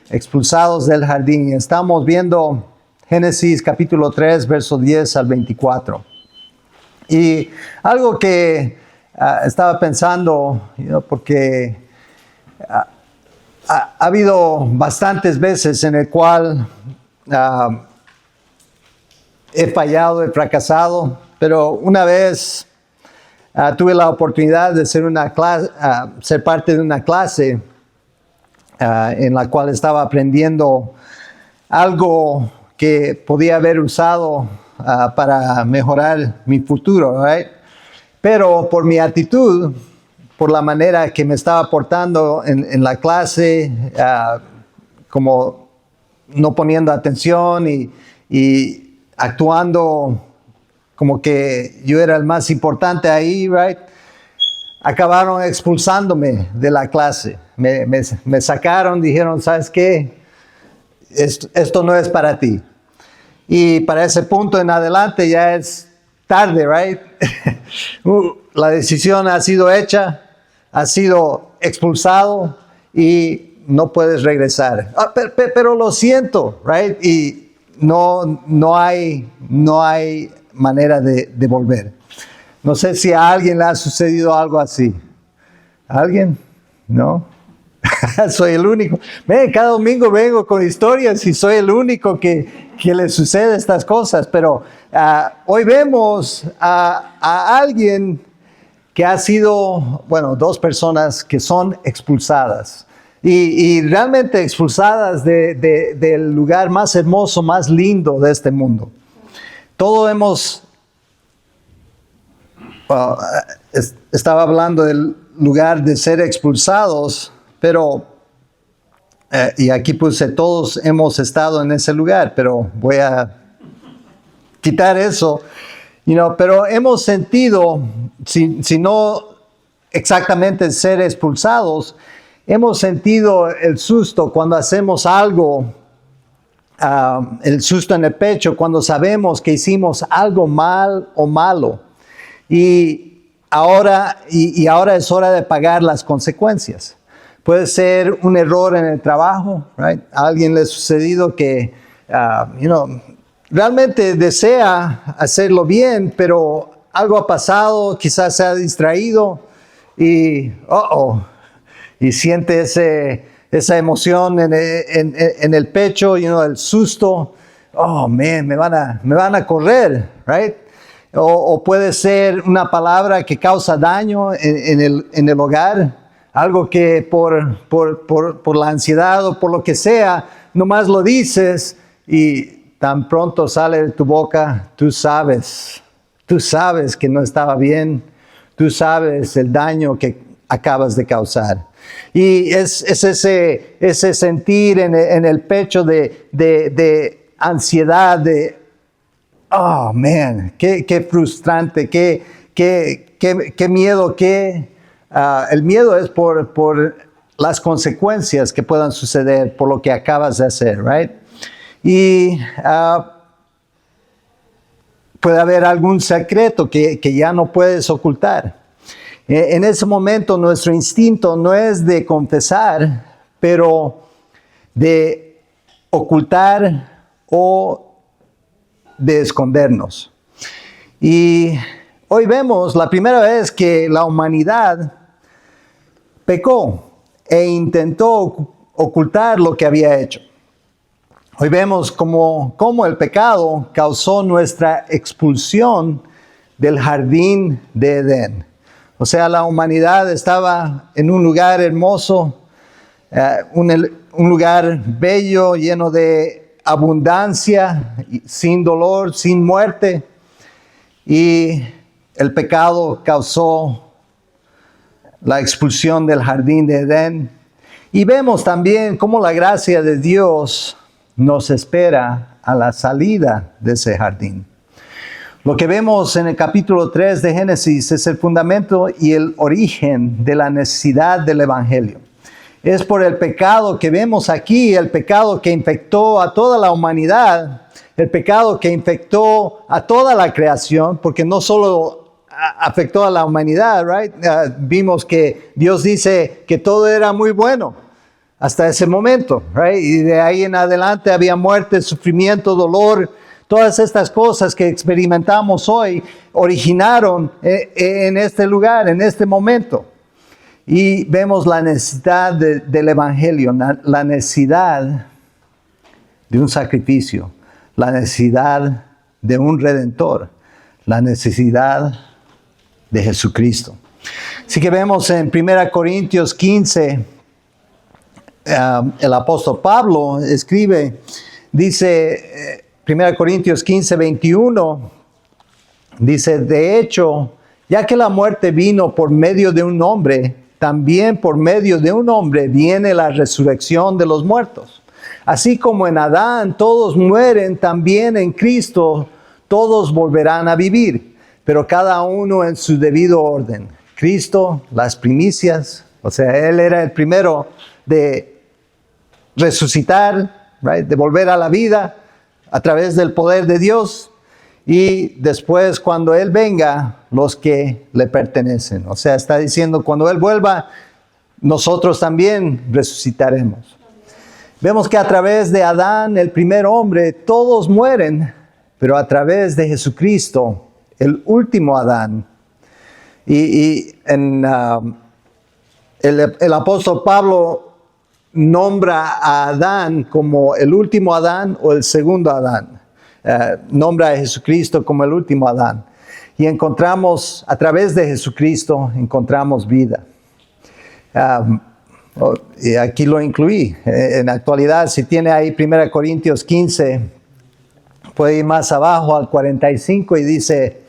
expulsados del jardín. Estamos viendo Génesis capítulo 3, versos 10 al 24. Y algo que estaba pensando, porque ha habido bastantes veces en el cual he fallado, he fracasado, pero una vez tuve la oportunidad de ser parte de una clase en la cual estaba aprendiendo algo que podía haber usado para mejorar mi futuro, right? Pero por mi actitud, por la manera que me estaba portando en la clase, como no poniendo atención y actuando como que yo era el más importante ahí, right? Acabaron expulsándome de la clase. Me sacaron, dijeron, ¿sabes qué? Esto no es para ti. Y para ese punto en adelante ya es tarde, right? La decisión ha sido hecha, ha sido expulsado y no puedes regresar. Pero lo siento, right? Y no hay manera de volver. No sé si a alguien le ha sucedido algo así. ¿A alguien? ¿No? Soy el único. Cada domingo vengo con historias y soy el único que le sucede estas cosas. Pero hoy vemos a alguien que ha sido, dos personas que son expulsadas. Y realmente expulsadas del lugar más hermoso, más lindo de este mundo. Todos hemos... estaba hablando del lugar de ser expulsados, pero, y aquí puse, todos hemos estado en ese lugar, pero voy a quitar eso, pero hemos sentido, si no exactamente ser expulsados, hemos sentido el susto cuando hacemos algo, el susto en el pecho, cuando sabemos que hicimos algo mal o malo. Y ahora es hora de pagar las consecuencias. Puede ser un error en el trabajo, right? A alguien le ha sucedido que, realmente desea hacerlo bien, pero algo ha pasado, quizás se ha distraído y, y siente esa emoción en el pecho, el susto. Oh, man, me van a correr, right? O puede ser una palabra que causa daño en el hogar, algo que por la ansiedad o por lo que sea, nomás lo dices y tan pronto sale de tu boca, tú sabes que no estaba bien, tú sabes el daño que acabas de causar. Y es ese sentir en el pecho de ansiedad, oh, man, qué frustrante, qué miedo, el miedo es por las consecuencias que puedan suceder por lo que acabas de hacer, right? Y puede haber algún secreto que ya no puedes ocultar. En ese momento nuestro instinto no es de confesar, pero de ocultar o de escondernos. Y hoy vemos la primera vez que la humanidad pecó e intentó ocultar lo que había hecho. Hoy vemos cómo el pecado causó nuestra expulsión del jardín de Edén. O sea, la humanidad estaba en un lugar hermoso, un lugar bello, lleno de abundancia, sin dolor, sin muerte. Y el pecado causó la expulsión del jardín de Edén. Y vemos también cómo la gracia de Dios nos espera a la salida de ese jardín. Lo que vemos en el capítulo 3 de Génesis es el fundamento y el origen de la necesidad del Evangelio. Es por el pecado que vemos aquí, el pecado que infectó a toda la humanidad, el pecado que infectó a toda la creación, porque no solo afectó a la humanidad, right? Vimos que Dios dice que todo era muy bueno. hasta ese momento, right? Y de ahí en adelante había muerte, sufrimiento, dolor. Todas estas cosas que experimentamos hoy originaron en este lugar, en este momento. Y vemos la necesidad del Evangelio, la necesidad de un sacrificio, la necesidad de un Redentor, la necesidad de Jesucristo. Así que vemos en 1 Corintios 15, el apóstol Pablo escribe, dice, 1 Corintios 15, 21, dice, de hecho, ya que la muerte vino por medio de un hombre, también por medio de un hombre viene la resurrección de los muertos. Así como en Adán todos mueren, también en Cristo todos volverán a vivir, pero cada uno en su debido orden. Cristo, las primicias, o sea, Él era el primero de resucitar, right, de volver a la vida a través del poder de Dios. Y después, cuando Él venga, los que le pertenecen. O sea, está diciendo, cuando Él vuelva, nosotros también resucitaremos. Vemos que a través de Adán, el primer hombre, todos mueren, pero a través de Jesucristo, el último Adán. El apóstol Pablo nombra a Adán como el último Adán o el segundo Adán. Nombra a Jesucristo como el último Adán. Y encontramos, a través de Jesucristo, encontramos vida. Y aquí lo incluí. En la actualidad, si tiene ahí 1 Corintios 15, puede ir más abajo al 45 y dice,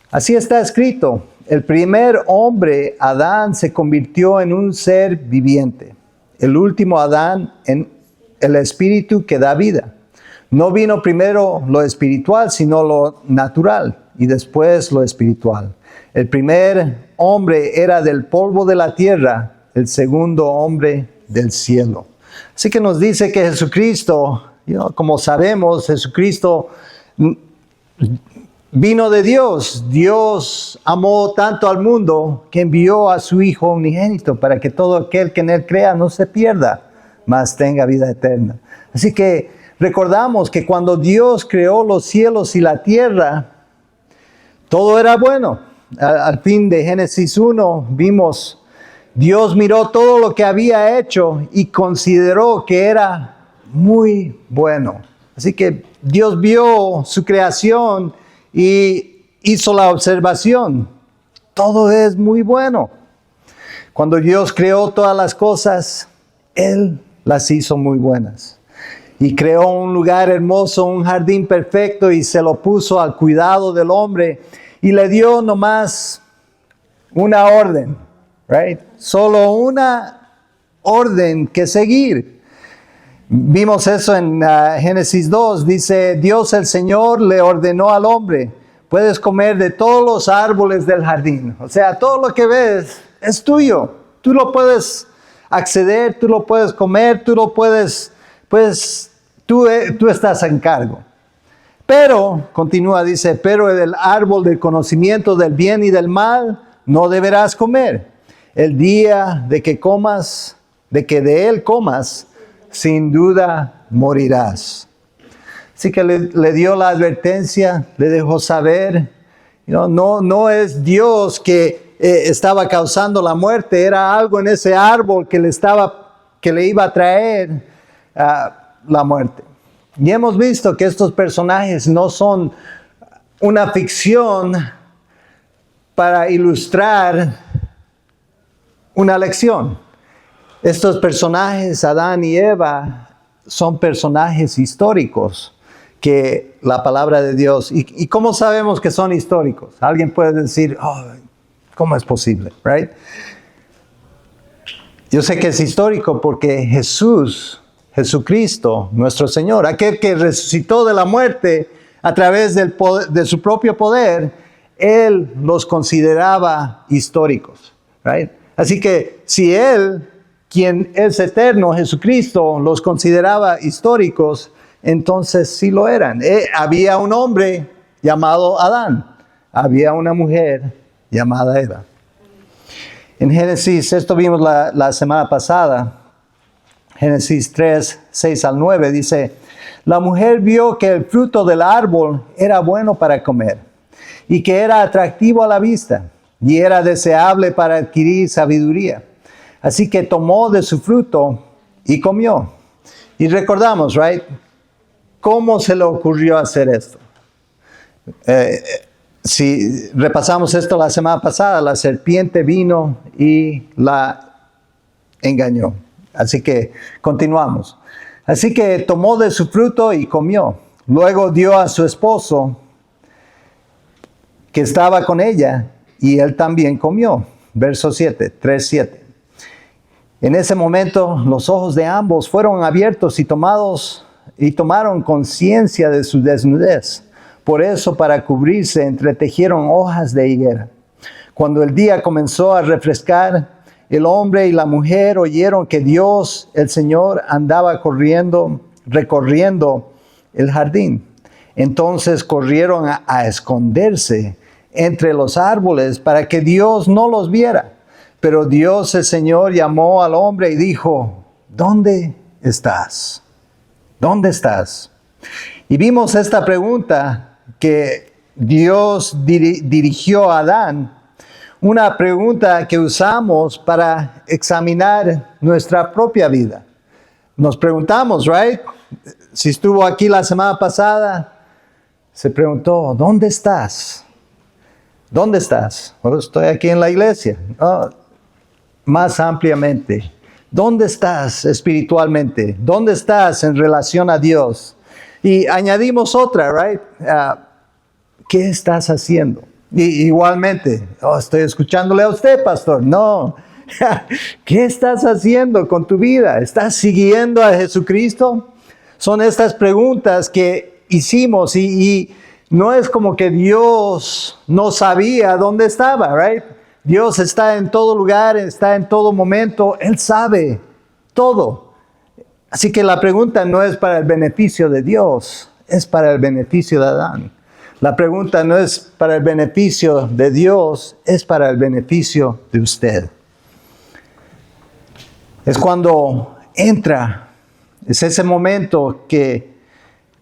así está escrito, el primer hombre, Adán, se convirtió en un ser viviente. El último Adán en el espíritu que da vida. No vino primero lo espiritual, sino lo natural, y después lo espiritual. El primer hombre era del polvo de la tierra, el segundo hombre del cielo. Así que nos dice que Jesucristo, como sabemos, Jesucristo vino de Dios. Dios amó tanto al mundo que envió a su Hijo unigénito para que todo aquel que en Él crea no se pierda, mas tenga vida eterna. Así que recordamos que cuando Dios creó los cielos y la tierra, todo era bueno. Al fin de Génesis 1 vimos, Dios miró todo lo que había hecho y consideró que era muy bueno. Así que Dios vio su creación y hizo la observación. Todo es muy bueno. Cuando Dios creó todas las cosas, Él las hizo muy buenas. Y creó un lugar hermoso, un jardín perfecto, y se lo puso al cuidado del hombre. Y le dio nomás una orden, right? Solo una orden que seguir. Vimos eso en Génesis 2. Dice, Dios el Señor le ordenó al hombre, puedes comer de todos los árboles del jardín. O sea, todo lo que ves es tuyo. Tú lo puedes acceder, tú lo puedes comer, tú lo puedes... pues tú estás en cargo. Pero, continúa, dice, pero del árbol del conocimiento del bien y del mal no deberás comer. El día de que de él comas, sin duda morirás. Así que le dio la advertencia, le dejó saber, no es Dios que estaba causando la muerte, era algo en ese árbol que le iba a traer la muerte. Y hemos visto que estos personajes no son una ficción para ilustrar una lección. Estos personajes, Adán y Eva, son personajes históricos que la palabra de Dios... ¿Y cómo sabemos que son históricos? Alguien puede decir, ¿cómo es posible? Right? Yo sé que es histórico porque Jesucristo, nuestro Señor, aquel que resucitó de la muerte a través de su propio poder, Él los consideraba históricos. Right? Así que si Él, quien es eterno, Jesucristo, los consideraba históricos, entonces sí lo eran. Había un hombre llamado Adán, había una mujer llamada Eva. En Génesis, esto vimos la semana pasada, Génesis 3, 6 al 9 dice, la mujer vio que el fruto del árbol era bueno para comer y que era atractivo a la vista y era deseable para adquirir sabiduría. Así que tomó de su fruto y comió. Y recordamos, right? ¿Cómo se le ocurrió hacer esto? Si repasamos esto la semana pasada, la serpiente vino y la engañó. Así que continuamos. Así que tomó de su fruto y comió. Luego dio a su esposo que estaba con ella y él también comió. Verso 7, 3:7. En ese momento los ojos de ambos fueron abiertos y tomaron conciencia de su desnudez. Por eso, para cubrirse, entretejieron hojas de higuera. Cuando el día comenzó a refrescar, el hombre y la mujer oyeron que Dios, el Señor, andaba recorriendo el jardín. Entonces corrieron a esconderse entre los árboles para que Dios no los viera. Pero Dios, el Señor, llamó al hombre y dijo, ¿dónde estás? ¿Dónde estás? Y vimos esta pregunta que Dios dirigió a Adán, una pregunta que usamos para examinar nuestra propia vida. Nos preguntamos, right? Si estuvo aquí la semana pasada, se preguntó, ¿dónde estás? ¿Dónde estás? Bueno, estoy aquí en la iglesia. Oh, más ampliamente, ¿dónde estás espiritualmente? ¿Dónde estás en relación a Dios? Y añadimos otra, right? ¿Qué estás haciendo? Y igualmente, estoy escuchándole a usted, pastor. No. ¿Qué estás haciendo con tu vida? ¿Estás siguiendo a Jesucristo? Son estas preguntas que hicimos y no es como que Dios no sabía dónde estaba, right? Dios está en todo lugar, está en todo momento. Él sabe todo. Así que la pregunta no es para el beneficio de Dios, es para el beneficio de Adán. La pregunta no es para el beneficio de Dios, es para el beneficio de usted. Es cuando entra, es ese momento que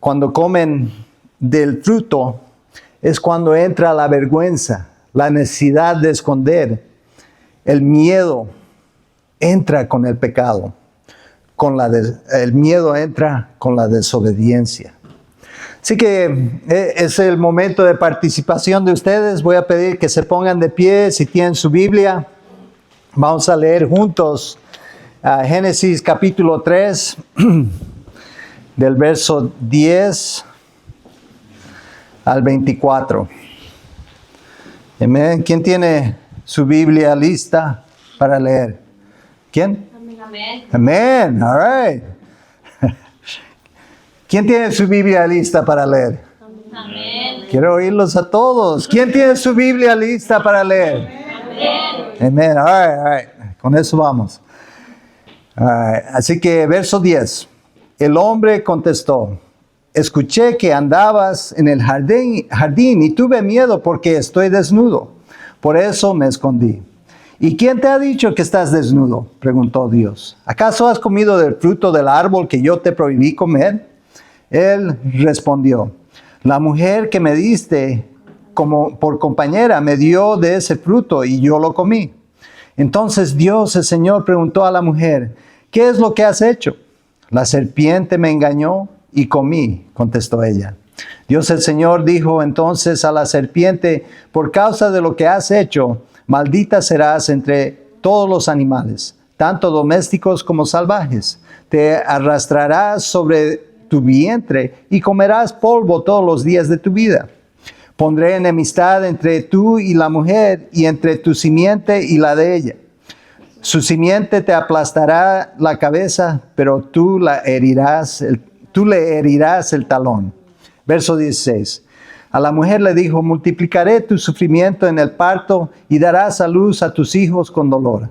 cuando comen del fruto, es cuando entra la vergüenza, la necesidad de esconder, el miedo entra con el pecado, el miedo entra con la desobediencia. Así que es el momento de participación de ustedes. Voy a pedir que se pongan de pie si tienen su Biblia. Vamos a leer juntos Génesis capítulo 3, del verso 10 al 24. Amén. ¿Quién tiene su Biblia lista para leer? ¿Quién? Amén. Amén. All right. ¿Quién tiene su Biblia lista para leer? Amén. Quiero oírlos a todos. ¿Quién tiene su Biblia lista para leer? Amén. Amén. All right. Con eso vamos. All right. Así que verso 10. El hombre contestó, escuché que andabas en el jardín y tuve miedo porque estoy desnudo. Por eso me escondí. ¿Y quién te ha dicho que estás desnudo?, preguntó Dios. ¿Acaso has comido del fruto del árbol que yo te prohibí comer? Él respondió, la mujer que me diste por compañera me dio de ese fruto y yo lo comí. Entonces Dios, el Señor, preguntó a la mujer, ¿qué es lo que has hecho? La serpiente me engañó y comí, contestó ella. Dios, el Señor, dijo entonces a la serpiente, por causa de lo que has hecho, maldita serás entre todos los animales, tanto domésticos como salvajes. Te arrastrarás sobre tu vientre y comerás polvo todos los días de tu vida. Pondré enemistad entre tú y la mujer y entre tu simiente y la de ella. Su simiente te aplastará la cabeza, pero tú le herirás el talón. Verso 16. A la mujer le dijo, multiplicaré tu sufrimiento en el parto y darás a luz a tus hijos con dolor.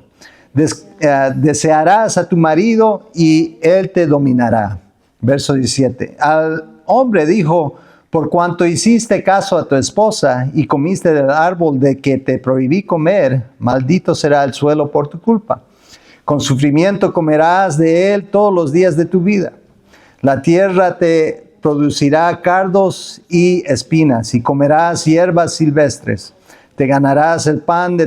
Desearás a tu marido y él te dominará. Verso 17. Al hombre dijo, por cuanto hiciste caso a tu esposa y comiste del árbol de que te prohibí comer, maldito será el suelo por tu culpa. Con sufrimiento comerás de él todos los días de tu vida. La tierra te producirá cardos y espinas, y comerás hierbas silvestres. Te ganarás el pan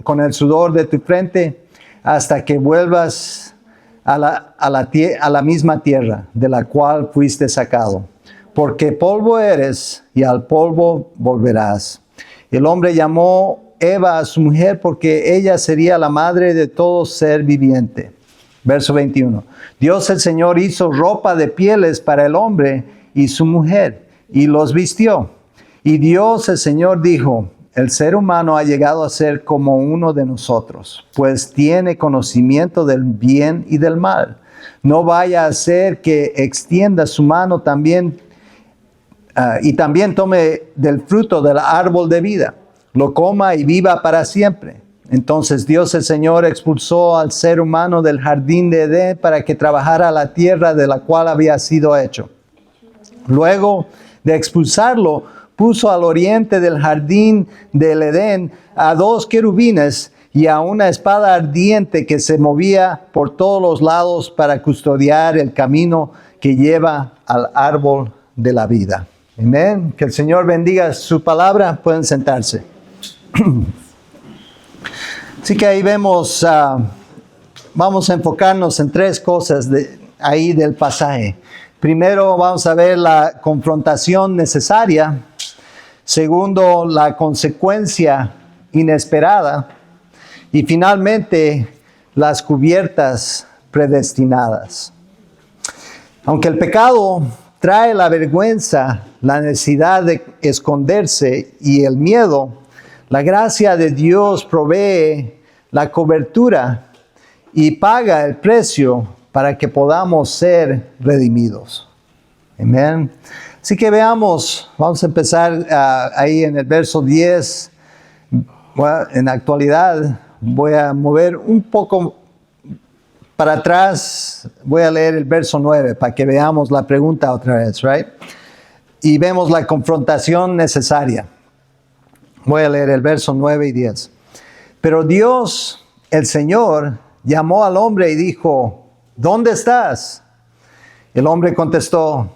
con el sudor de tu frente, hasta que vuelvas a la misma tierra de la cual fuiste sacado. Porque polvo eres, y al polvo volverás. El hombre llamó Eva a su mujer porque ella sería la madre de todo ser viviente. Verso 21. Dios el Señor hizo ropa de pieles para el hombre y su mujer, y los vistió. Y Dios el Señor dijo: el ser humano ha llegado a ser como uno de nosotros, pues tiene conocimiento del bien y del mal. No vaya a ser que extienda su mano también y también tome del fruto del árbol de vida, lo coma y viva para siempre. Entonces Dios el Señor expulsó al ser humano del jardín de Edén para que trabajara la tierra de la cual había sido hecho. Luego de expulsarlo, puso al oriente del jardín del Edén a 2 querubines y a una espada ardiente que se movía por todos los lados para custodiar el camino que lleva al árbol de la vida. Amén. Que el Señor bendiga su palabra. Pueden sentarse. Así que ahí vemos, vamos a enfocarnos en 3 cosas ahí del pasaje. Primero vamos a ver la confrontación necesaria. Segundo, la consecuencia inesperada. Y finalmente, las cubiertas predestinadas. Aunque el pecado trae la vergüenza, la necesidad de esconderse y el miedo, la gracia de Dios provee la cobertura y paga el precio para que podamos ser redimidos. Amén. Así que veamos, vamos a empezar ahí en el verso 10. Bueno, en la actualidad voy a mover un poco para atrás, voy a leer el verso 9 para que veamos la pregunta otra vez, right? Y vemos la confrontación necesaria. Voy a leer el verso 9 y 10. Pero Dios, el Señor, llamó al hombre y dijo: ¿dónde estás? El hombre contestó: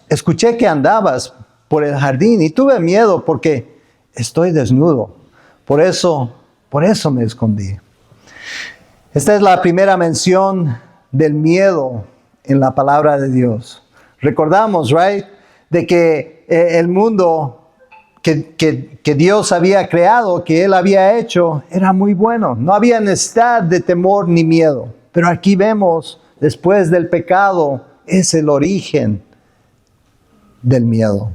escuché que andabas por el jardín y tuve miedo porque estoy desnudo. Por eso me escondí. Esta es la primera mención del miedo en la palabra de Dios. Recordamos, right, de que el mundo que Dios había creado, que Él había hecho, era muy bueno. No había necesidad de temor ni miedo. Pero aquí vemos, después del pecado, es el origen del miedo.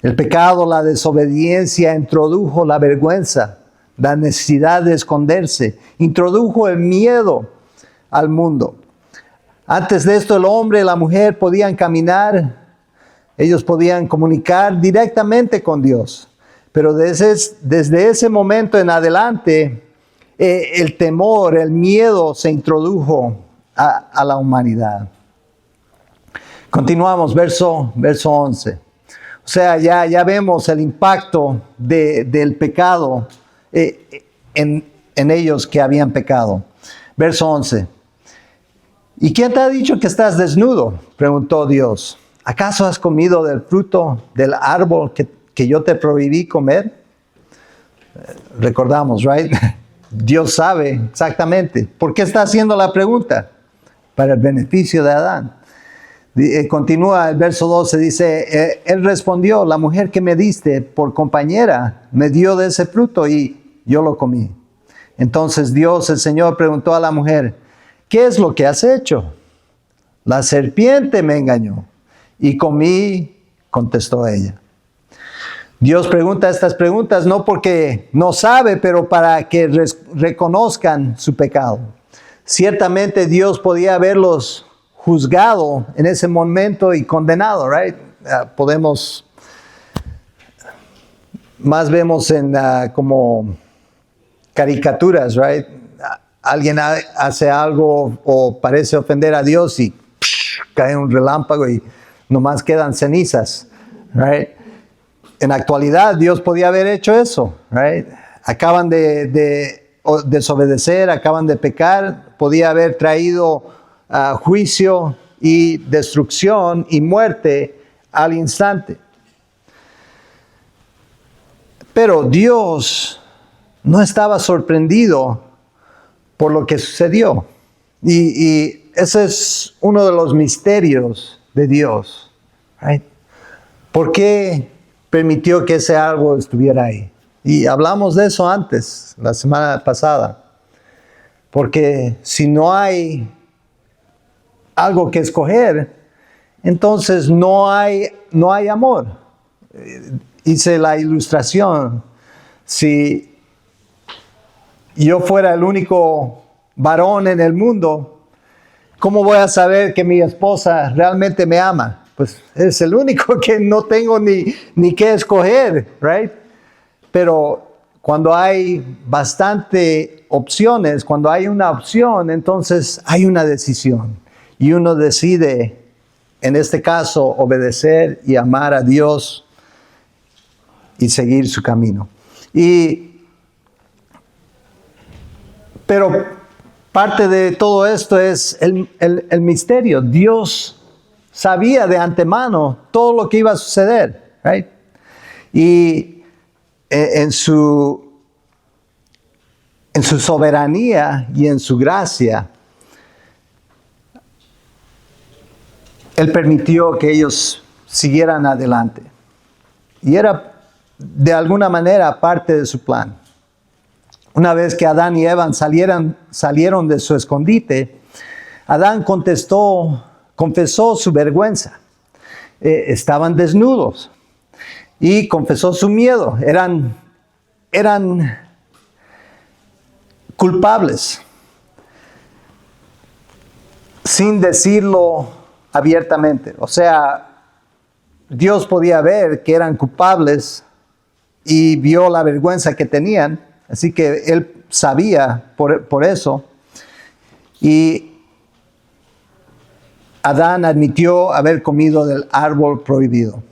El pecado, la desobediencia, introdujo la vergüenza, la necesidad de esconderse, introdujo el miedo al mundo. Antes de esto, el hombre y la mujer podían caminar, ellos podían comunicar directamente con Dios. Pero desde ese momento en adelante, el temor, el miedo se introdujo a la humanidad. Continuamos, verso 11. O sea, ya vemos el impacto del pecado en ellos que habían pecado. Verso 11. ¿Y quién te ha dicho que estás desnudo?, preguntó Dios. ¿Acaso has comido del fruto del árbol que yo te prohibí comer? Recordamos, right? Dios sabe exactamente. ¿Por qué está haciendo la pregunta? Para el beneficio de Adán. Continúa el verso 12, dice, él respondió: la mujer que me diste por compañera me dio de ese fruto y yo lo comí. Entonces Dios, el Señor, preguntó a la mujer: ¿qué es lo que has hecho? La serpiente me engañó y comí, contestó ella. Dios pregunta estas preguntas no porque no sabe, pero para que reconozcan su pecado. Ciertamente Dios podía haberlos juzgado en ese momento y condenado, right? Más vemos en como caricaturas, right? Alguien hace algo o parece ofender a Dios y cae un relámpago y nomás quedan cenizas, right? En la actualidad Dios podía haber hecho eso, right? Acaban de desobedecer, acaban de pecar, podía haber traído juicio y destrucción y muerte al instante. Pero Dios no estaba sorprendido por lo que sucedió. Y ese es uno de los misterios de Dios. Right? ¿Por qué permitió que ese árbol estuviera ahí? Y hablamos de eso antes, la semana pasada. Porque si no hay algo que escoger, entonces no hay amor. Hice la ilustración. Si yo fuera el único varón en el mundo, ¿cómo voy a saber que mi esposa realmente me ama? Pues es el único que no tengo ni qué escoger, right? Pero cuando hay bastante opciones, cuando hay una opción, entonces hay una decisión. Y uno decide, en este caso, obedecer y amar a Dios y seguir su camino. Pero parte de todo esto es el misterio. Dios sabía de antemano todo lo que iba a suceder, right? Y en su soberanía y en su gracia, Él permitió que ellos siguieran adelante. Y era de alguna manera parte de su plan. Una vez que Adán y Eva salieron de su escondite, Adán confesó su vergüenza. Estaban desnudos. Y confesó su miedo. Eran culpables. Sin decirlo abiertamente. O sea, Dios podía ver que eran culpables y vio la vergüenza que tenían. Así que Él sabía por eso. Y Adán admitió haber comido del árbol prohibido.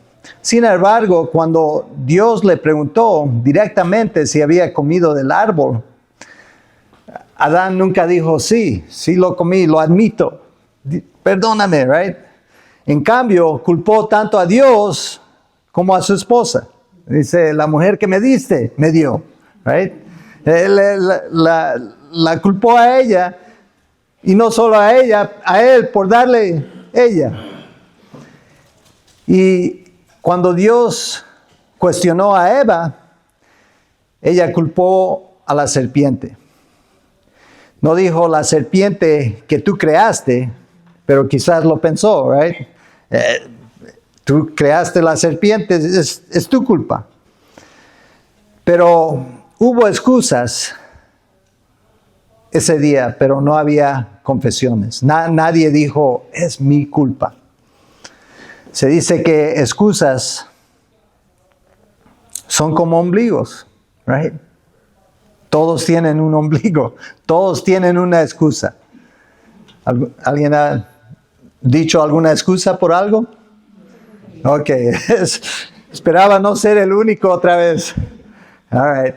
Sin embargo, cuando Dios le preguntó directamente si había comido del árbol, Adán nunca dijo, sí lo comí, lo admito, perdóname, right? En cambio, culpó tanto a Dios como a su esposa. Dice, la mujer que me diste, me dio, right? La culpó a ella, y no solo a ella, a él por darle ella. Y cuando Dios cuestionó a Eva, ella culpó a la serpiente. No dijo la serpiente que tú creaste, pero quizás lo pensó, right? Tú creaste la serpiente, es tu culpa. Pero hubo excusas ese día, pero no había confesiones. Nadie dijo, es mi culpa. Se dice que excusas son como ombligos, right? Todos tienen un ombligo, todos tienen una excusa. ¿Alguien ha dicho alguna excusa por algo? Ok, esperaba no ser el único otra vez. All right.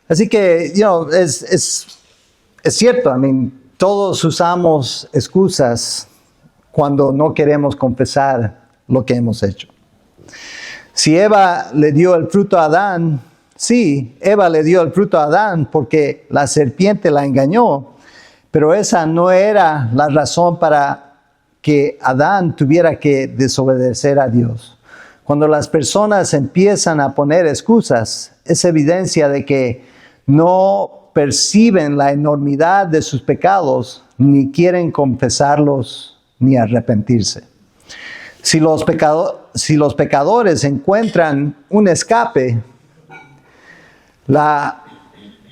Así que, es cierto, todos usamos excusas cuando no queremos confesar lo que hemos hecho. Si Eva le dio el fruto a Adán, sí, Eva le dio el fruto a Adán porque la serpiente la engañó, pero esa no era la razón para que Adán tuviera que desobedecer a Dios. Cuando las personas empiezan a poner excusas, es evidencia de que no perciben la enormidad de sus pecados, ni quieren confesarlos, ni arrepentirse. Si los pecadores encuentran un escape, la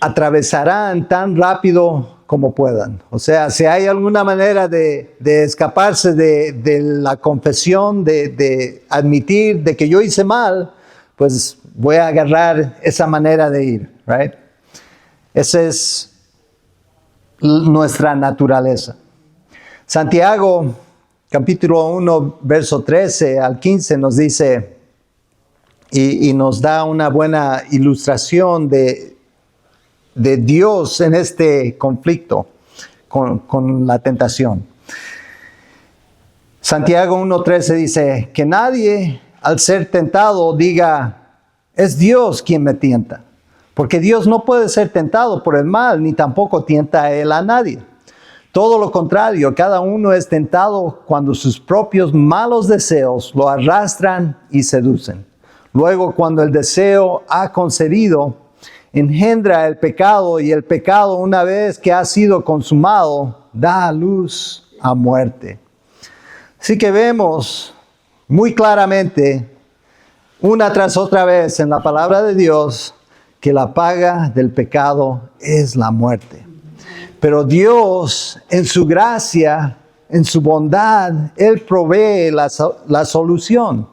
atravesarán tan rápido como puedan. O sea, si hay alguna manera de escaparse de la confesión, de admitir de que yo hice mal, pues voy a agarrar esa manera de ir, right? Esa es nuestra naturaleza. Santiago, capítulo 1, verso 13 al 15 nos dice, y nos da una buena ilustración de de Dios en este conflicto con la tentación. Santiago 1:13 dice, que nadie al ser tentado diga, es Dios quien me tienta. Porque Dios no puede ser tentado por el mal, ni tampoco tienta a él a nadie. Todo lo contrario, cada uno es tentado cuando sus propios malos deseos lo arrastran y seducen. Luego, cuando el deseo ha concebido, engendra el pecado, y el pecado, una vez que ha sido consumado, da a luz a muerte. Así que vemos muy claramente, una tras otra vez en la palabra de Dios, que la paga del pecado es la muerte. Pero Dios, en su gracia, en su bondad, Él provee la solución.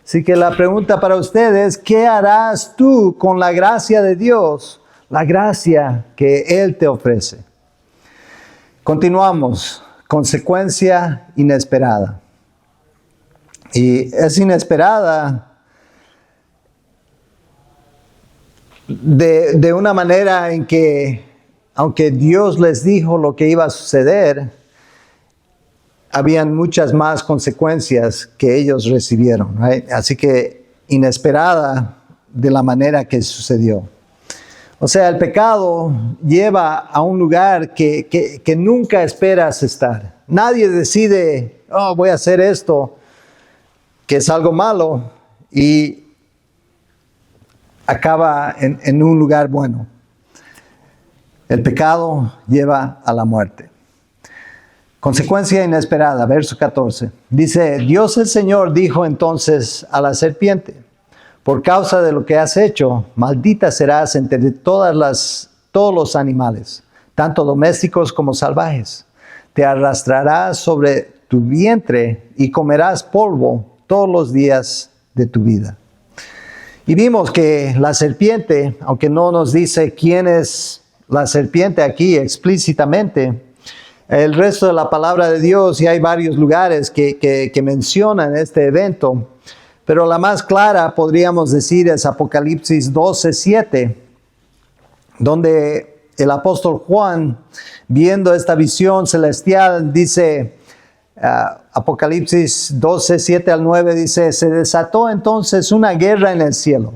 Así que la pregunta para ustedes, ¿qué harás tú con la gracia de Dios? La gracia que Él te ofrece. Continuamos. Consecuencia inesperada. Y es inesperada de una manera en que, aunque Dios les dijo lo que iba a suceder, habían muchas más consecuencias que ellos recibieron, right? Así que inesperada de la manera que sucedió. O sea, el pecado lleva a un lugar que nunca esperas estar. Nadie decide, voy a hacer esto, que es algo malo, y acaba en un lugar bueno. El pecado lleva a la muerte. Consecuencia inesperada, verso 14. Dice, Dios el Señor dijo entonces a la serpiente, por causa de lo que has hecho, maldita serás entre todos los animales, tanto domésticos como salvajes. Te arrastrarás sobre tu vientre y comerás polvo todos los días de tu vida. Y vimos que la serpiente, aunque no nos dice quién es la serpiente aquí explícitamente, el resto de la palabra de Dios, y hay varios lugares que mencionan este evento, pero la más clara podríamos decir es Apocalipsis 12:7, donde el apóstol Juan, viendo esta visión celestial, dice, Apocalipsis 12:7 al 9, dice, se desató entonces una guerra en el cielo.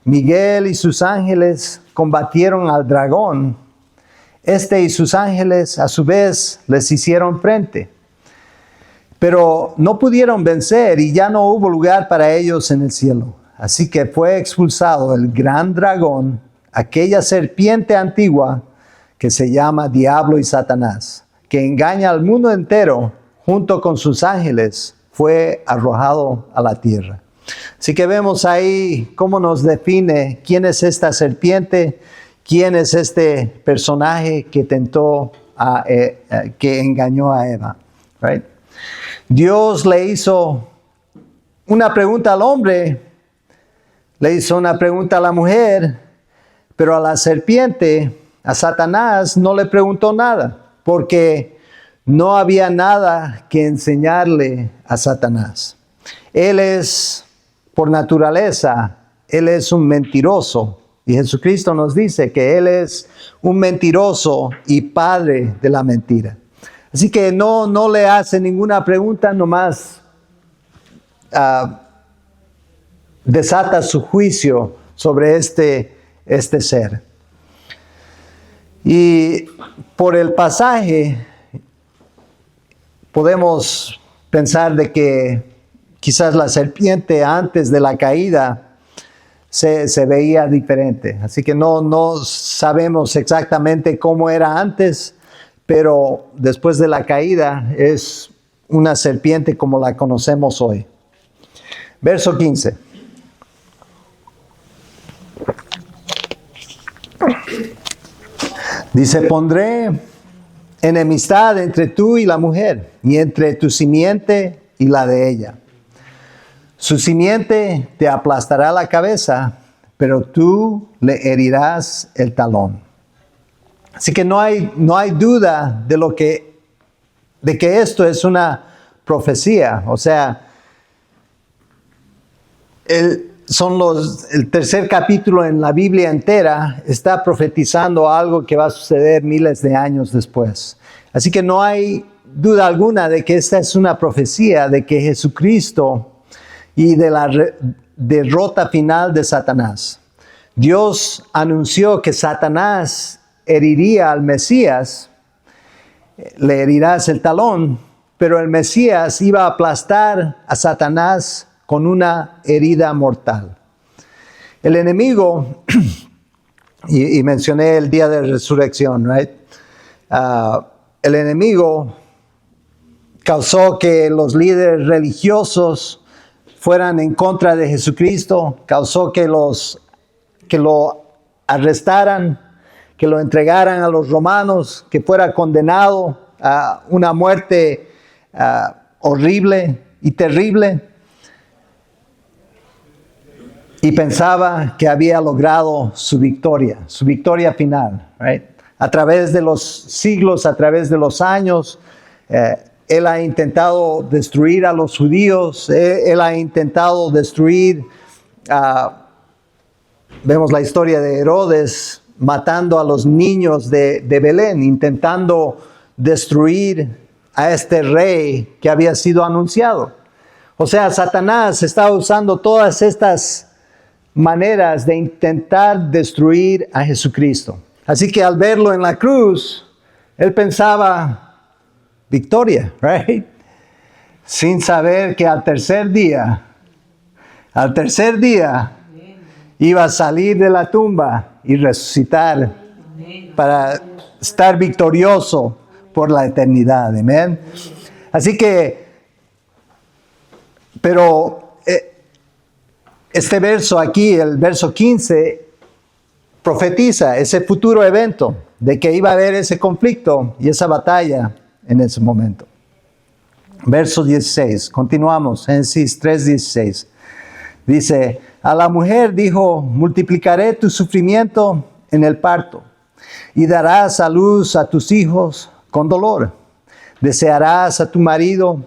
Miguel y sus ángeles combatieron al dragón. Este y sus ángeles a su vez les hicieron frente. Pero no pudieron vencer y ya no hubo lugar para ellos en el cielo. Así que fue expulsado el gran dragón, aquella serpiente antigua que se llama Diablo y Satanás, que engaña al mundo entero, junto con sus ángeles, fue arrojado a la tierra. Así que vemos ahí cómo nos define quién es esta serpiente, quién es este personaje que tentó, que engañó a Eva. Right? Dios le hizo una pregunta al hombre, le hizo una pregunta a la mujer, pero a la serpiente, a Satanás, no le preguntó nada, porque no había nada que enseñarle a Satanás. Él es, por naturaleza, él es un mentiroso. Y Jesucristo nos dice que Él es un mentiroso y padre de la mentira. Así que no le hace ninguna pregunta, nomás desata su juicio sobre este ser. Y por el pasaje podemos pensar de que quizás la serpiente antes de la caída se veía diferente. Así que no sabemos exactamente cómo era antes, pero después de la caída es una serpiente como la conocemos hoy. Verso 15. Dice, pondré enemistad entre tú y la mujer, y entre tu simiente y la de ella. Su simiente te aplastará la cabeza, pero tú le herirás el talón. Así que no hay duda de que esto es una profecía. O sea, el tercer capítulo en la Biblia entera, está profetizando algo que va a suceder miles de años después. Así que no hay duda alguna de que esta es una profecía de que Jesucristo y de la derrota final de Satanás. Dios anunció que Satanás heriría al Mesías, le herirás el talón, pero el Mesías iba a aplastar a Satanás con una herida mortal. El enemigo, y mencioné el día de resurrección, right? El enemigo causó que los líderes religiosos fueran en contra de Jesucristo, causó que lo arrestaran, que lo entregaran a los romanos, que fuera condenado a una muerte horrible y terrible. Y pensaba que había logrado su victoria final, right? A través de los siglos, a través de los años, él ha intentado destruir a los judíos, él ha intentado destruir, vemos la historia de Herodes matando a los niños de Belén, intentando destruir a este rey que había sido anunciado. O sea, Satanás estaba usando todas estas maneras de intentar destruir a Jesucristo. Así que al verlo en la cruz, él pensaba victoria, right? Sin saber que al tercer día, iba a salir de la tumba y resucitar para estar victorioso por la eternidad, amén. Así que, pero este verso aquí, el verso 15, profetiza ese futuro evento de que iba a haber ese conflicto y esa batalla en ese momento. Verso 16, continuamos, Génesis 3:16. Dice, a la mujer dijo, multiplicaré tu sufrimiento en el parto y darás a luz a tus hijos con dolor. Desearás a tu marido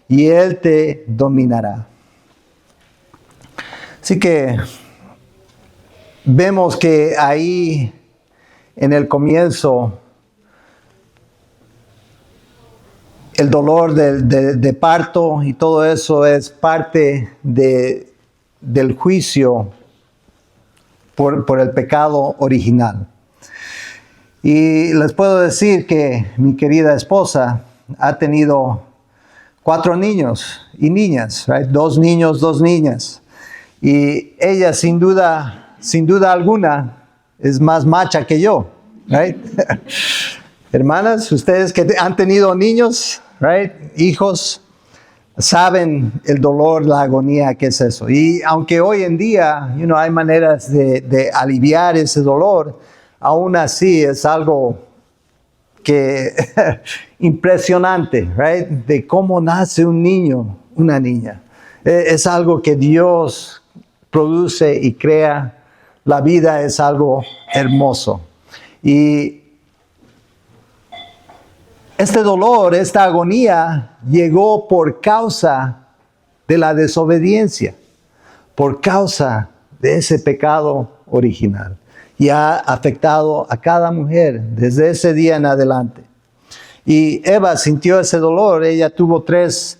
y él te dominará. Así que vemos que ahí en el comienzo el dolor de parto y todo eso es parte del juicio por el pecado original. Y les puedo decir que mi querida esposa ha tenido 4 niños y niñas, right? 2 niños, 2 niñas. Y ella sin duda alguna es más macha que yo, right? Hermanas, ustedes que han tenido niños, right? Hijos, saben el dolor, la agonía que es eso. Y aunque hoy en día, hay maneras de aliviar ese dolor, aún así es algo que impresionante, right? De cómo nace un niño, una niña. Es algo que Dios produce y crea. La vida es algo hermoso. Y este dolor, esta agonía llegó por causa de la desobediencia, por causa de ese pecado original. Y ha afectado a cada mujer desde ese día en adelante. Y Eva sintió ese dolor. Ella tuvo tres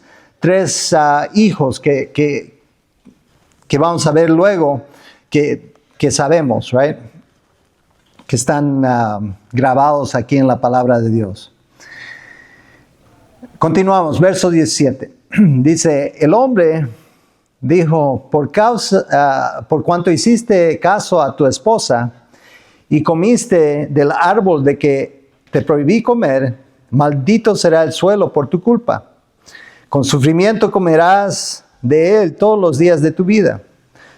hijos que vamos a ver luego, que sabemos, right? Que están grabados aquí en la palabra de Dios. Continuamos, verso 17. Dice, el hombre dijo, por cuanto hiciste caso a tu esposa y comiste del árbol de que te prohibí comer, maldito será el suelo por tu culpa. Con sufrimiento comerás de él todos los días de tu vida.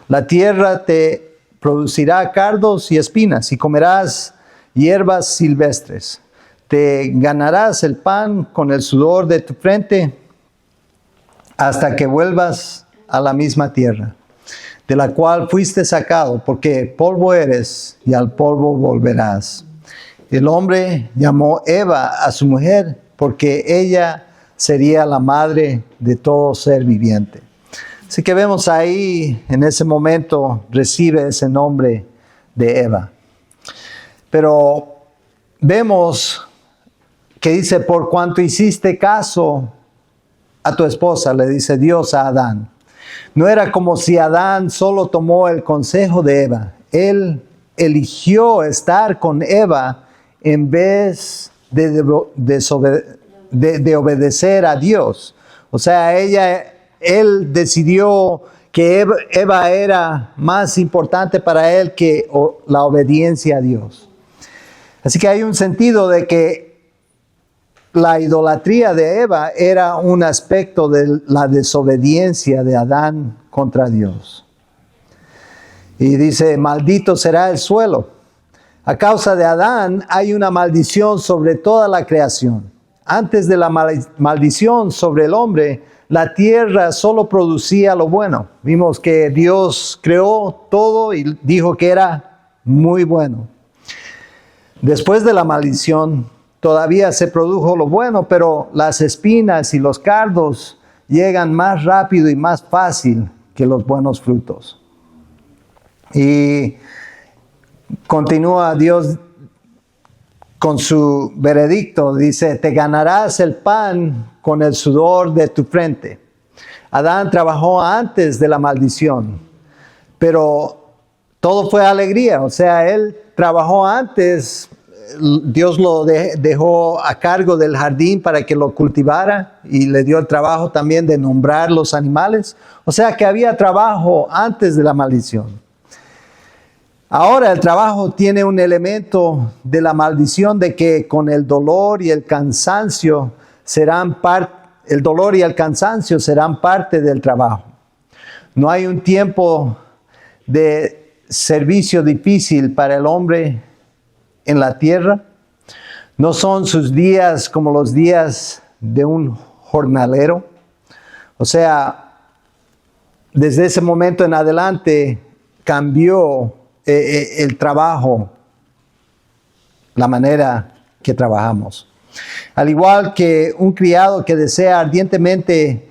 La tierra te producirá cardos y espinas y comerás hierbas silvestres. Te ganarás el pan con el sudor de tu frente hasta que vuelvas a la misma tierra, de la cual fuiste sacado, porque polvo eres y al polvo volverás. El hombre llamó Eva a su mujer porque ella sería la madre de todo ser viviente. Así que vemos ahí, en ese momento, recibe ese nombre de Eva. Pero vemos que dice, por cuanto hiciste caso a tu esposa, le dice Dios a Adán. No era como si Adán solo tomó el consejo de Eva. Él eligió estar con Eva en vez de obedecer a Dios. O sea, él decidió que Eva era más importante para él que la obediencia a Dios. Así que hay un sentido de que la idolatría de Eva era un aspecto de la desobediencia de Adán contra Dios. Y dice, maldito será el suelo. A causa de Adán hay una maldición sobre toda la creación. Antes de la maldición sobre el hombre, la tierra solo producía lo bueno. Vimos que Dios creó todo y dijo que era muy bueno. Después de la maldición, todavía se produjo lo bueno, pero las espinas y los cardos llegan más rápido y más fácil que los buenos frutos. Y continúa Dios con su veredicto, dice, te ganarás el pan con el sudor de tu frente. Adán trabajó antes de la maldición, pero todo fue alegría, o sea, él trabajó antes. Dios lo dejó a cargo del jardín para que lo cultivara y le dio el trabajo también de nombrar los animales. O sea que había trabajo antes de la maldición. Ahora el trabajo tiene un elemento de la maldición de que con el dolor y el cansancio serán parte del trabajo. No hay un tiempo de servicio difícil para el hombre en la tierra. No son sus días como los días de un jornalero. O sea, desde ese momento en adelante cambió el trabajo, la manera que trabajamos. Al igual que un criado que desea ardientemente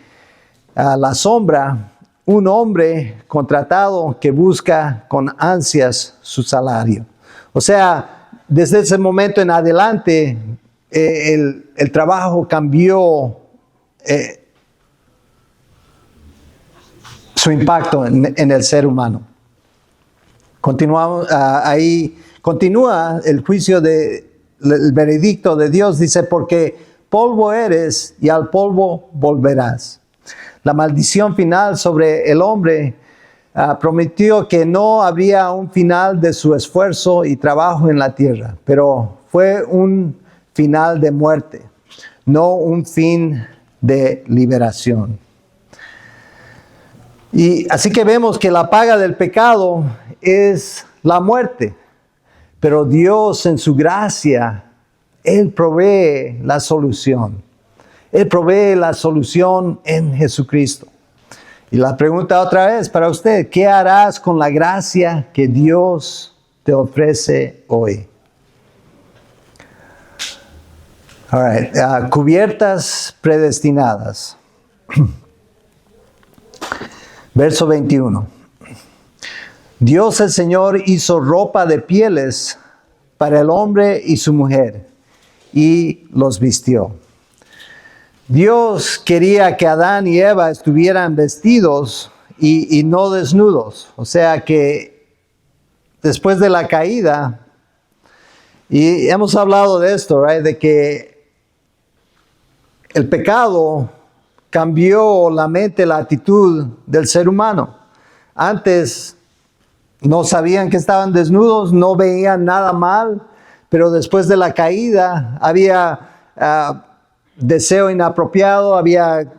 la sombra, un hombre contratado que busca con ansias su salario. O sea, desde ese momento en adelante, el trabajo cambió su impacto en el ser humano. Continuamos ahí, continúa el juicio el veredicto de Dios, dice, porque polvo eres y al polvo volverás. La maldición final sobre el hombre prometió que no habría un final de su esfuerzo y trabajo en la tierra, pero fue un final de muerte, no un fin de liberación. Y así que vemos que la paga del pecado es la muerte, pero Dios en su gracia, Él provee la solución. Él provee la solución en Jesucristo. Y la pregunta otra vez para usted, ¿qué harás con la gracia que Dios te ofrece hoy? All right. Cubiertas predestinadas. Verso 21. Dios el Señor hizo ropa de pieles para el hombre y su mujer y los vistió. Dios quería que Adán y Eva estuvieran vestidos y no desnudos. O sea que después de la caída, y hemos hablado de esto, right? De que el pecado cambió la mente, la actitud del ser humano. Antes no sabían que estaban desnudos, no veían nada mal, pero después de la caída había deseo inapropiado, había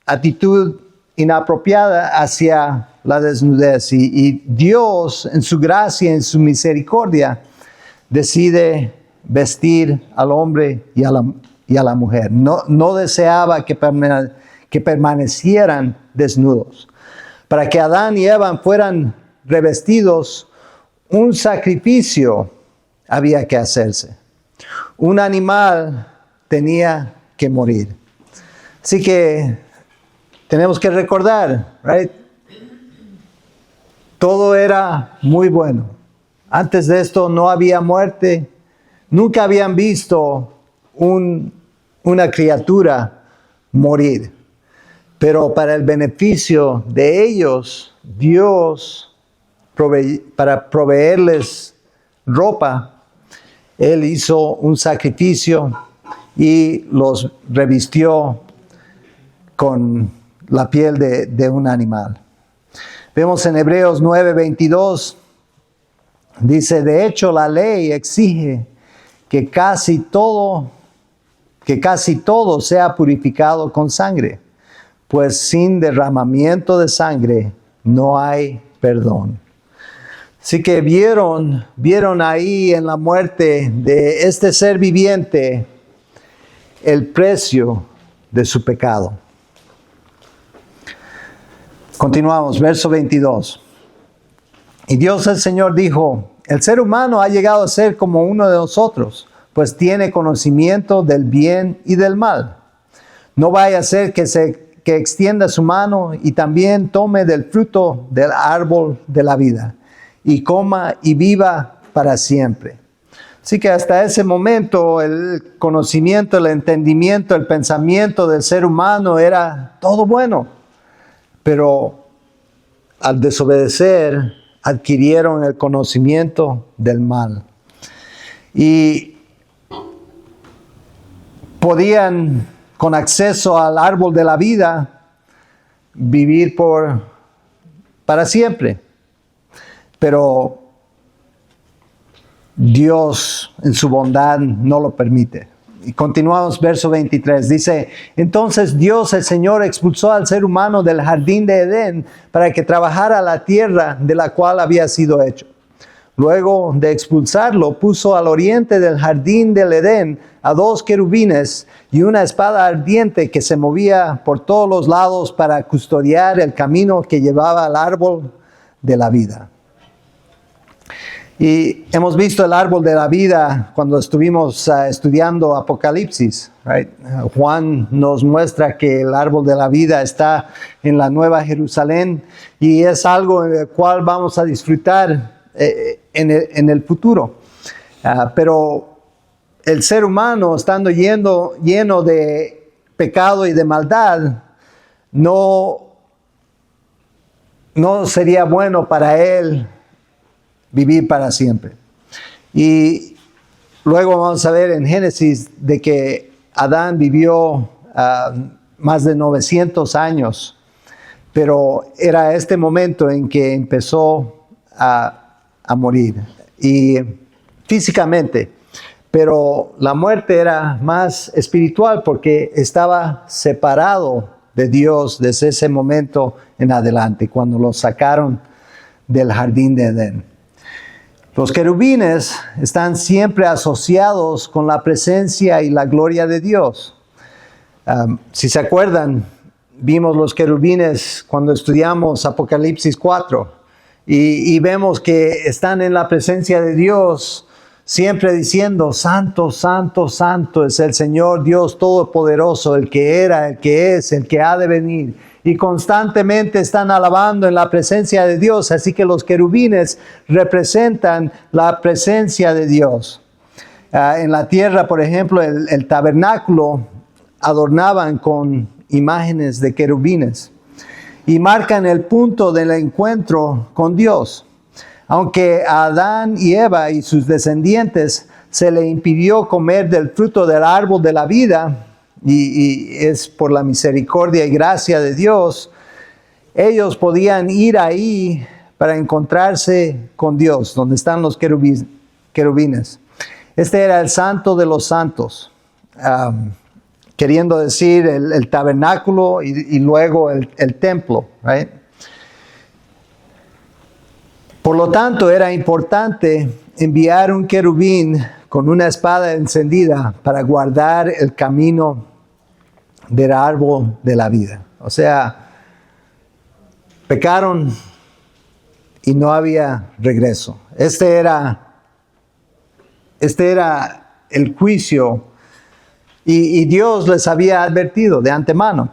actitud inapropiada hacia la desnudez. Y Dios, en su gracia, en su misericordia, decide vestir al hombre y a la mujer. No deseaba que permanecieran desnudos. Para que Adán y Eva fueran revestidos, un sacrificio había que hacerse. Un animal tenía que morir. Así que tenemos que recordar, right? todo era muy bueno. Antes de esto no había muerte. Nunca habían visto una criatura morir. Pero para el beneficio de ellos, Dios, para proveerles ropa, Él hizo un sacrificio y los revistió con la piel de un animal. Vemos en Hebreos 9:22, dice, de hecho la ley exige que casi todo sea purificado con sangre, pues sin derramamiento de sangre no hay perdón. Así que vieron ahí en la muerte de este ser viviente el precio de su pecado. Continuamos, verso 22. Y Dios el Señor dijo, el ser humano ha llegado a ser como uno de nosotros, pues tiene conocimiento del bien y del mal. No vaya a ser que extienda su mano y también tome del fruto del árbol de la vida y coma y viva para siempre. Así que hasta ese momento el conocimiento, el entendimiento, el pensamiento del ser humano era todo bueno. Pero al desobedecer, adquirieron el conocimiento del mal. Y podían, con acceso al árbol de la vida, vivir para siempre. Pero Dios, en su bondad, no lo permite. Y continuamos, verso 23. Dice, entonces Dios el Señor expulsó al ser humano del jardín de Edén para que trabajara la tierra de la cual había sido hecho. Luego de expulsarlo, puso al oriente del jardín del Edén a 2 querubines y una espada ardiente que se movía por todos los lados para custodiar el camino que llevaba al árbol de la vida. Y hemos visto el árbol de la vida cuando estuvimos estudiando Apocalipsis. Right? Juan nos muestra que el árbol de la vida está en la Nueva Jerusalén y es algo en el cual vamos a disfrutar en el futuro. Pero el ser humano, estando lleno de pecado y de maldad, no sería bueno para él vivir para siempre. Y luego vamos a ver en Génesis de que Adán vivió más de 900 años, pero era este momento en que empezó a morir, y físicamente, pero la muerte era más espiritual porque estaba separado de Dios desde ese momento en adelante, cuando lo sacaron del jardín de Edén. Los querubines están siempre asociados con la presencia y la gloria de Dios. Si se acuerdan, vimos los querubines cuando estudiamos Apocalipsis 4 y vemos que están en la presencia de Dios, siempre diciendo, Santo, Santo, Santo es el Señor Dios Todopoderoso, el que era, el que es, el que ha de venir. Y constantemente están alabando en la presencia de Dios. Así que los querubines representan la presencia de Dios. En la tierra, por ejemplo, el tabernáculo adornaban con imágenes de querubines y marcan el punto del encuentro con Dios. Aunque a Adán y Eva y sus descendientes se le impidió comer del fruto del árbol de la vida, y es por la misericordia y gracia de Dios, ellos podían ir ahí para encontrarse con Dios, donde están los querubines. Este era el santo de los santos, queriendo decir el tabernáculo y luego el templo, right? Por lo tanto, era importante enviar un querubín con una espada encendida para guardar el camino del árbol de la vida. O sea, pecaron y no había regreso. Este era el juicio, y Dios les había advertido de antemano.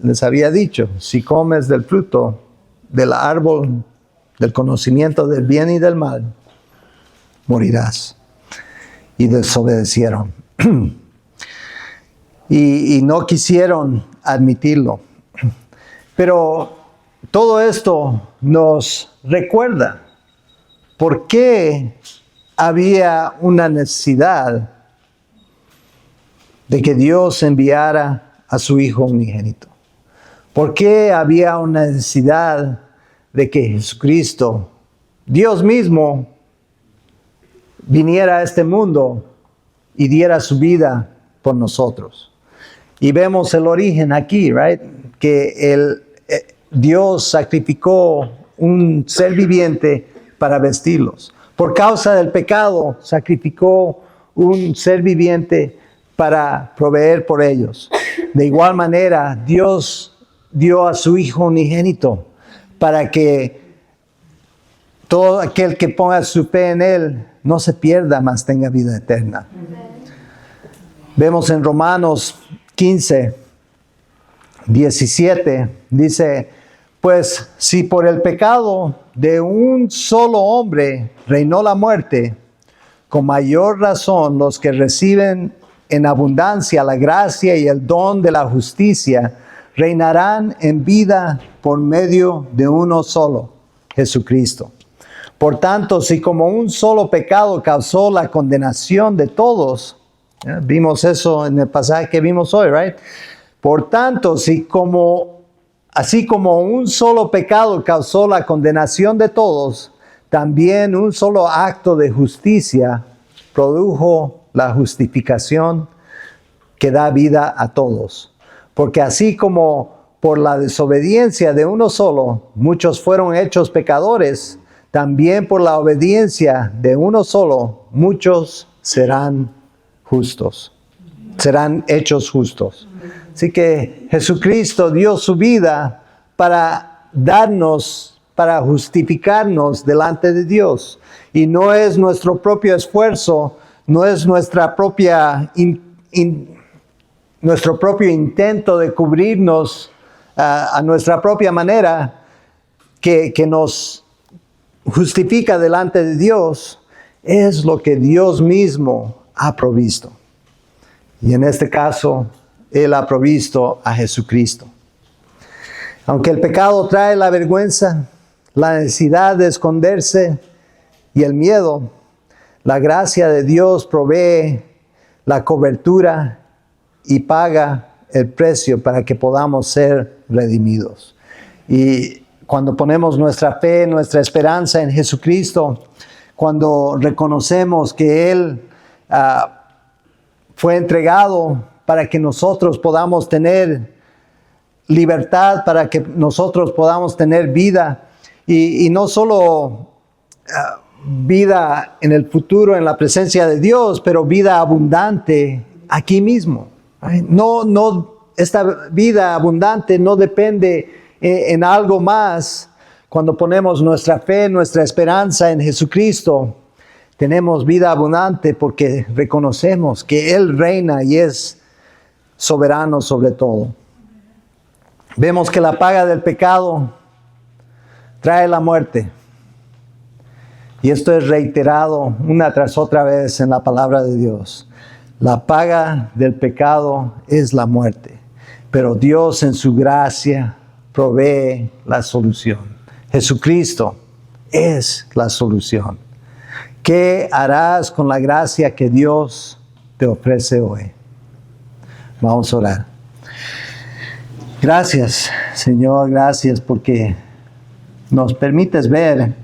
Les había dicho, si comes del fruto del árbol del conocimiento del bien y del mal, morirás. Y desobedecieron. y no quisieron admitirlo. Pero todo esto nos recuerda por qué había una necesidad de que Dios enviara a su Hijo unigénito. ¿Por qué había una necesidad de que Jesucristo, Dios mismo, viniera a este mundo y diera su vida por nosotros? Y vemos el origen aquí, right? Que Dios sacrificó un ser viviente para vestirlos. Por causa del pecado, sacrificó un ser viviente para proveer por ellos. De igual manera, Dios dio a su Hijo unigénito para que todo aquel que ponga su fe en Él no se pierda, mas tenga vida eterna. Vemos en Romanos 15, 17, dice: pues si por el pecado de un solo hombre reinó la muerte, con mayor razón los que reciben en abundancia la gracia y el don de la justicia reinarán en vida por medio de uno solo, Jesucristo. Por tanto, si como un solo pecado causó la condenación de todos, vimos eso en el pasaje que vimos hoy, right? Por tanto, así como un solo pecado causó la condenación de todos, también un solo acto de justicia produjo la justificación que da vida a todos. Porque así como por la desobediencia de uno solo, muchos fueron hechos pecadores, también por la obediencia de uno solo, muchos serán justos, serán hechos justos. Así que Jesucristo dio su vida para darnos, para justificarnos delante de Dios. Y no es nuestro propio esfuerzo, no es nuestra propia nuestro propio intento de cubrirnos a nuestra propia manera que nos justifica delante de Dios. Es lo que Dios mismo ha provisto. Y en este caso, Él ha provisto a Jesucristo. Aunque el pecado trae la vergüenza, la necesidad de esconderse y el miedo, la gracia de Dios provee la cobertura y paga el precio para que podamos ser redimidos. Y cuando ponemos nuestra fe, nuestra esperanza en Jesucristo, cuando reconocemos que Él fue entregado para que nosotros podamos tener libertad, para que nosotros podamos tener vida, y no solo vida en el futuro, en la presencia de Dios, pero vida abundante aquí mismo. Esta vida abundante no depende en algo más. Cuando ponemos nuestra fe, nuestra esperanza en Jesucristo, tenemos vida abundante porque reconocemos que Él reina y es soberano sobre todo. Vemos que la paga del pecado trae la muerte. Y esto es reiterado una tras otra vez en la palabra de Dios. La paga del pecado es la muerte. Pero Dios en su gracia provee la solución. Jesucristo es la solución. ¿Qué harás con la gracia que Dios te ofrece hoy? Vamos a orar. Gracias, Señor, gracias porque nos permites ver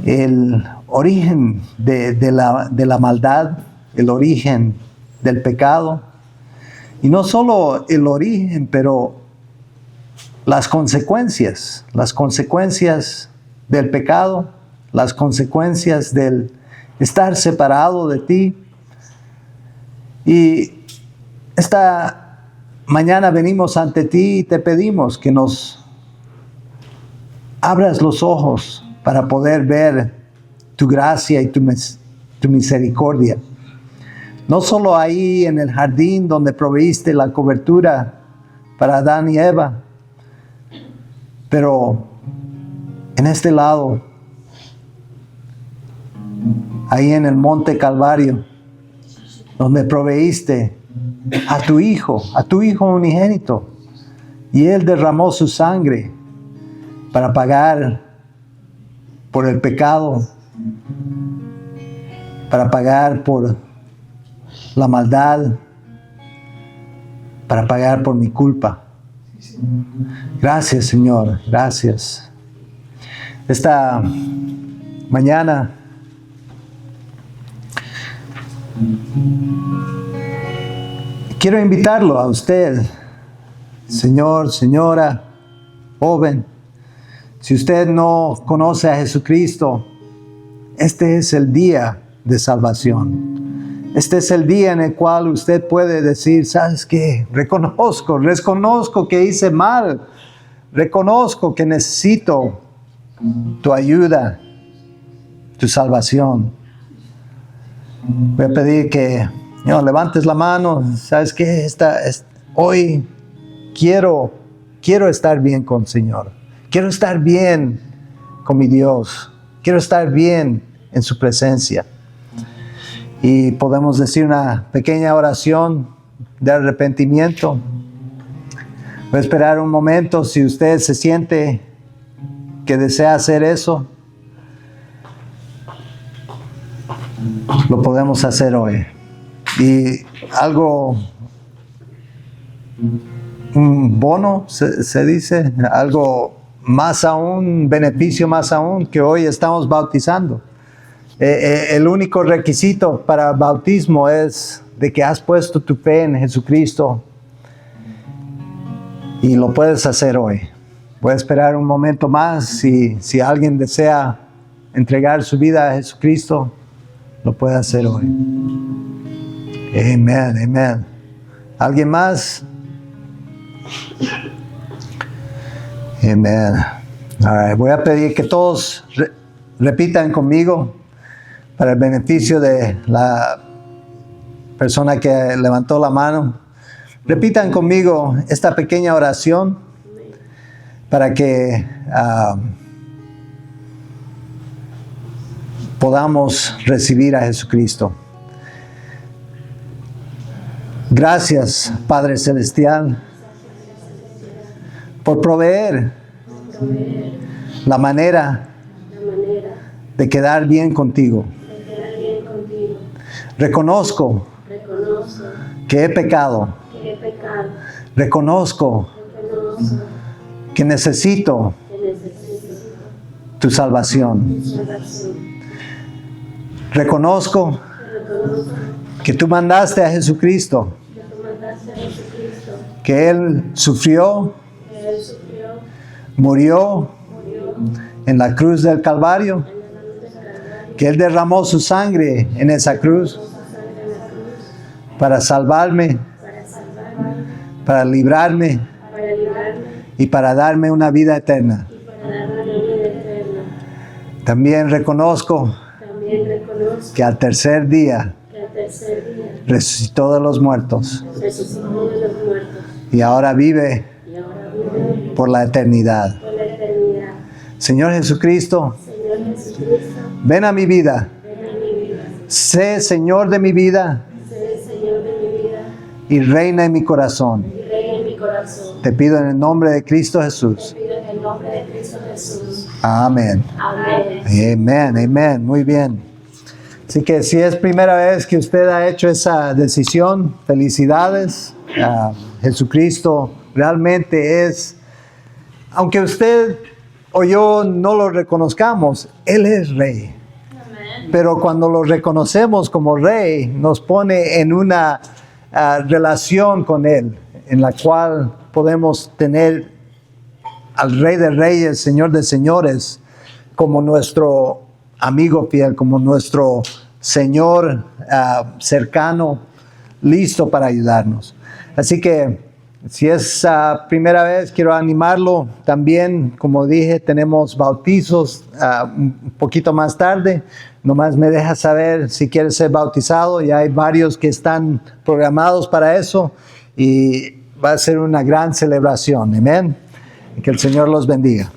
el origen de la maldad, el origen del pecado. Y no solo el origen, pero las consecuencias del pecado, las consecuencias del estar separado de ti. Y esta mañana venimos ante ti y te pedimos que nos abras los ojos para poder ver tu gracia y tu misericordia. No solo ahí en el jardín donde proveíste la cobertura para Adán y Eva, Pero en este lado, ahí en el monte Calvario, donde proveíste a tu Hijo unigénito, y Él derramó su sangre para pagar por el pecado, para pagar por la maldad, para pagar por mi culpa. Gracias, Señor, gracias. Esta mañana quiero invitarlo a usted, señor, señora, joven. Si usted no conoce a Jesucristo, este es el día de salvación. Este es el día en el cual usted puede decir, ¿sabes qué? Reconozco que hice mal. Reconozco que necesito tu ayuda, tu salvación. Voy a pedir que levantes la mano. ¿Sabes qué? Hoy quiero estar bien con el Señor. Quiero estar bien con mi Dios. Quiero estar bien en su presencia. Y podemos decir una pequeña oración de arrepentimiento. Voy a esperar un momento. Si usted se siente que desea hacer eso, lo podemos hacer hoy. Y un bono, se dice, algo más aún, beneficio más aún, que hoy estamos bautizando. El único requisito para el bautismo es de que has puesto tu fe en Jesucristo, y lo puedes hacer hoy. Voy a esperar un momento más. Si alguien desea entregar su vida a Jesucristo, lo puede hacer hoy. Amén, amén. ¿Alguien más? Amén. All right. Voy a pedir que todos repitan conmigo para el beneficio de la persona que levantó la mano. Repitan conmigo esta pequeña oración para que podamos recibir a Jesucristo. Gracias, Padre Celestial, por proveer la manera de quedar bien contigo. Reconozco que he pecado. Reconozco que necesito tu salvación. Reconozco que tú mandaste a Jesucristo, que Él sufrió, murió en la cruz del Calvario, que Él derramó su sangre en esa cruz para salvarme, para librarme y para darme una vida eterna. También reconozco que al tercer día resucitó de los muertos y ahora vive por la eternidad. Señor Jesucristo, ven a mi vida. Sé Señor de mi vida y reina en mi corazón. Te pido en el nombre de Cristo Jesús. Amén. Amén, amén. Muy bien. Así que si es primera vez que usted ha hecho esa decisión, felicidades. Jesucristo realmente es, aunque usted o yo no lo reconozcamos, Él es Rey. Pero cuando lo reconocemos como Rey, nos pone en una relación con Él, en la cual podemos tener al Rey de Reyes, Señor de Señores, como nuestro amigo fiel, como nuestro Señor cercano, listo para ayudarnos. Así que si es primera vez, quiero animarlo. También, como dije, tenemos bautizos un poquito más tarde. Nomás me deja saber si quieres ser bautizado. Ya hay varios que están programados para eso y va a ser una gran celebración. Amén. Que el Señor los bendiga.